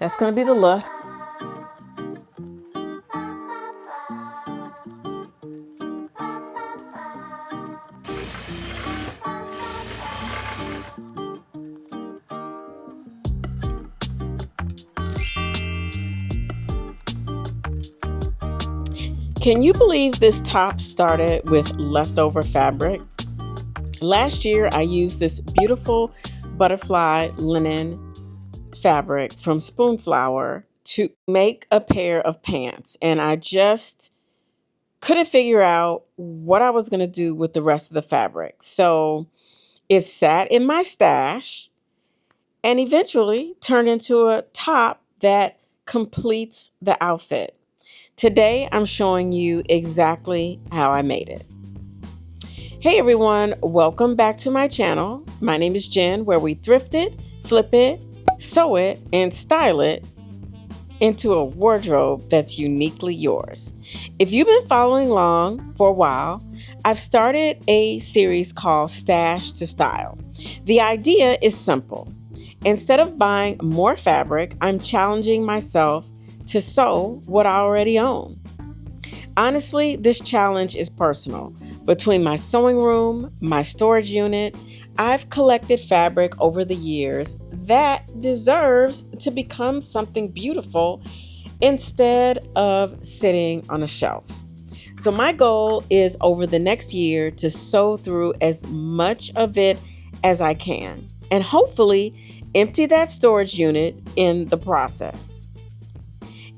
That's going to be the look. Can you believe this top started with leftover fabric? Last year, I used this beautiful butterfly linen fabric from Spoonflower to make a pair of pants, and I just couldn't figure out what I was going to do with the rest of the fabric. So it sat in my stash and eventually turned into a top that completes the outfit. Today, I'm showing you exactly how I made it. Hey everyone, welcome back to my channel. My name is Jen, where we thrift it, flip it, sew it, and style it into a wardrobe that's uniquely yours. If you've been following along for a while, I've started a series called Stash to Style. The idea is simple. Instead of buying more fabric, I'm challenging myself to sew what I already own. Honestly, this challenge is personal. Between my sewing room, my storage unit, I've collected fabric over the years that deserves to become something beautiful instead of sitting on a shelf. So my goal is over the next year to sew through as much of it as I can and hopefully empty that storage unit in the process.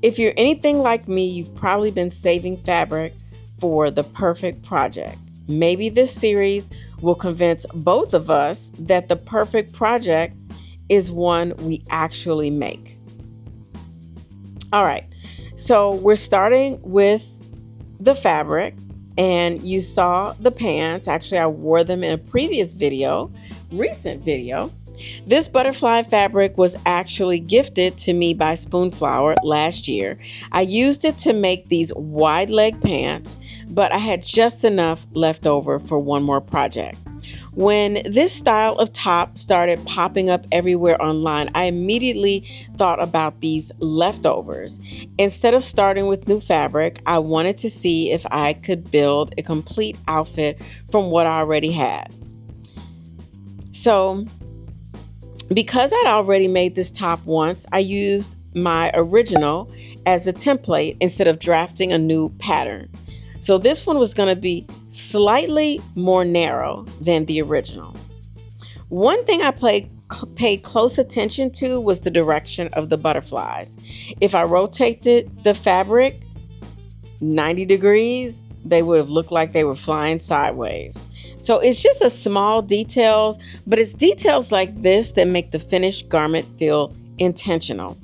If you're anything like me, you've probably been saving fabric for the perfect project. Maybe this series will convince both of us that the perfect project is one we actually make. All right, so we're starting with the fabric, and you saw the pants. Actually, I wore them in a previous video, recent video. This butterfly fabric was actually gifted to me by Spoonflower last year. I used it to make these wide leg pants, but I had just enough left over for one more project. When this style of top started popping up everywhere online, I immediately thought about these leftovers. Instead of starting with new fabric, I wanted to see if I could build a complete outfit from what I already had. So, because I'd already made this top once, I used my original as a template instead of drafting a new pattern. So this one was going to be slightly more narrow than the original. One thing I paid close attention to was the direction of the butterflies. If I rotated the fabric 90 degrees, they would have looked like they were flying sideways. So it's just a small details, but it's details like this that make the finished garment feel intentional.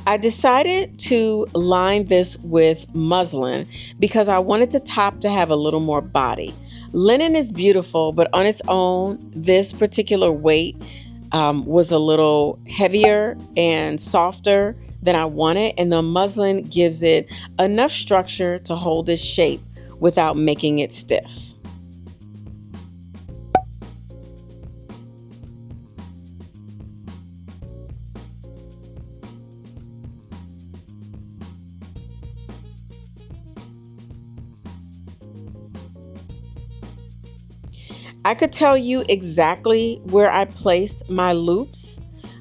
I decided to line this with muslin because I wanted the top to have a little more body. Linen is beautiful, but on its own, this particular weight was a little heavier and softer than I wanted, and the muslin gives it enough structure to hold its shape without making it stiff. I could tell you exactly where I placed my loops,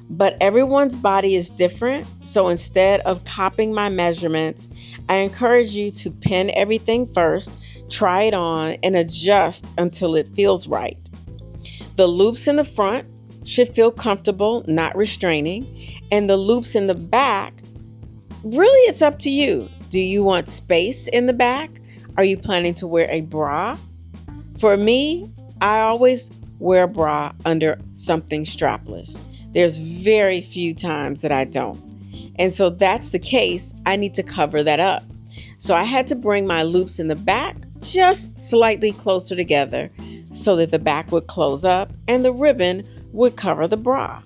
but everyone's body is different. So instead of copying my measurements, I encourage you to pin everything first, try it on, and adjust until it feels right. The loops in the front should feel comfortable, not restraining, and the loops in the back, really it's up to you. Do you want space in the back? Are you planning to wear a bra? For me, I always wear a bra under something strapless. There's very few times that I don't. And so that's the case, I need to cover that up. So I had to bring my loops in the back just slightly closer together so that the back would close up and the ribbon would cover the bra.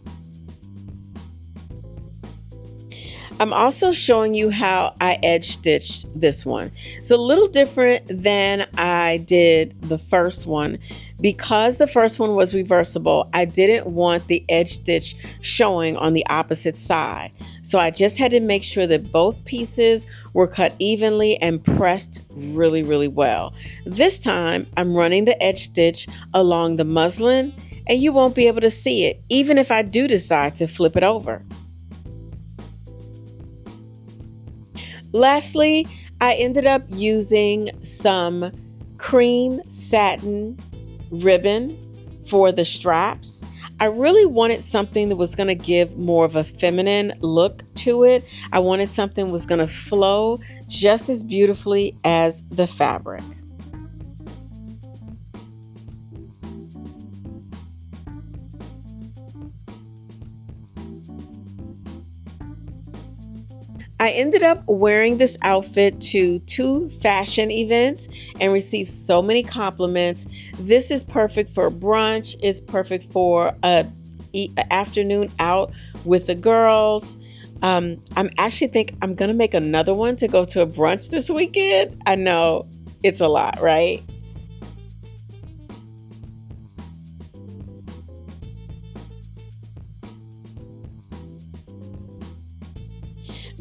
I'm also showing you how I edge stitched this one. It's a little different than I did the first one. Because the first one was reversible, I didn't want the edge stitch showing on the opposite side. So I just had to make sure that both pieces were cut evenly and pressed really, really well. This time I'm running the edge stitch along the muslin and you won't be able to see it, even if I do decide to flip it over. Lastly, I ended up using some cream satin ribbon for the straps. I really wanted something that was going to give more of a feminine look to it. I wanted something that was going to flow just as beautifully as the fabric. I ended up wearing this outfit to 2 fashion events and received so many compliments. This is perfect for brunch. It's perfect for an afternoon out with the girls. I'm actually think I'm gonna make another one to go to a brunch this weekend. I know it's a lot, right?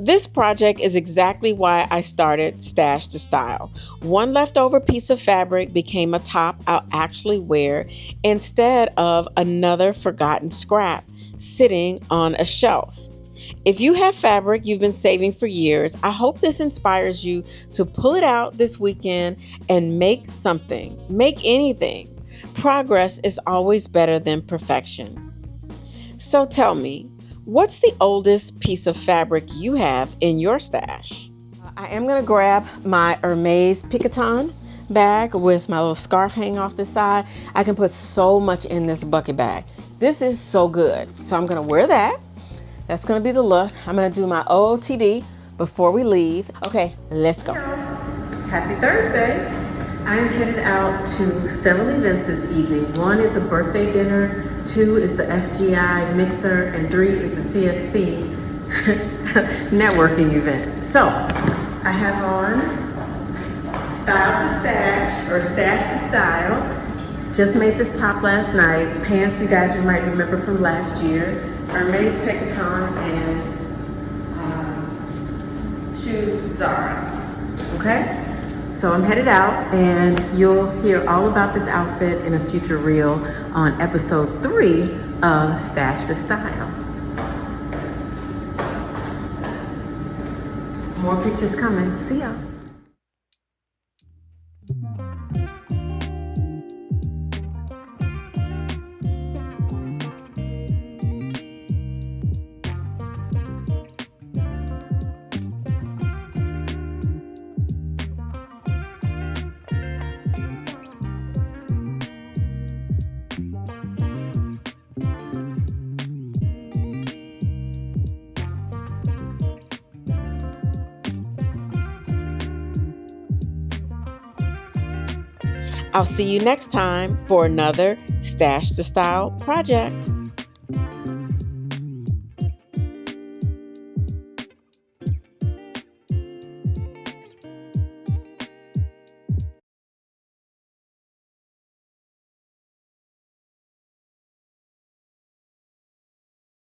This project is exactly why I started Stash to Style. One leftover piece of fabric became a top I'll actually wear instead of another forgotten scrap sitting on a shelf. If you have fabric you've been saving for years, I hope this inspires you to pull it out this weekend and make something. Make anything. Progress is always better than perfection. So tell me, what's the oldest piece of fabric you have in your stash? I am going to grab my Hermes Picoton bag with my little scarf hanging off the side. I can put so much in this bucket bag. This is so good. So I'm going to wear that. That's going to be the look. I'm going to do my OOTD before we leave. Okay, let's go. Happy Thursday. I am headed out to several events this evening. 1 is a birthday dinner, 2 is the FGI mixer, and 3 is the CFC networking event. So I have on Style to Stash, or Stash to Style. Just made this top last night. Pants you guys you might remember from last year. Hermes Pecatons and shoes Zara. Okay? So I'm headed out and you'll hear all about this outfit in a future reel on episode 3 of Stash to Style. More pictures coming. See ya. I'll see you next time for another Stash to Style project.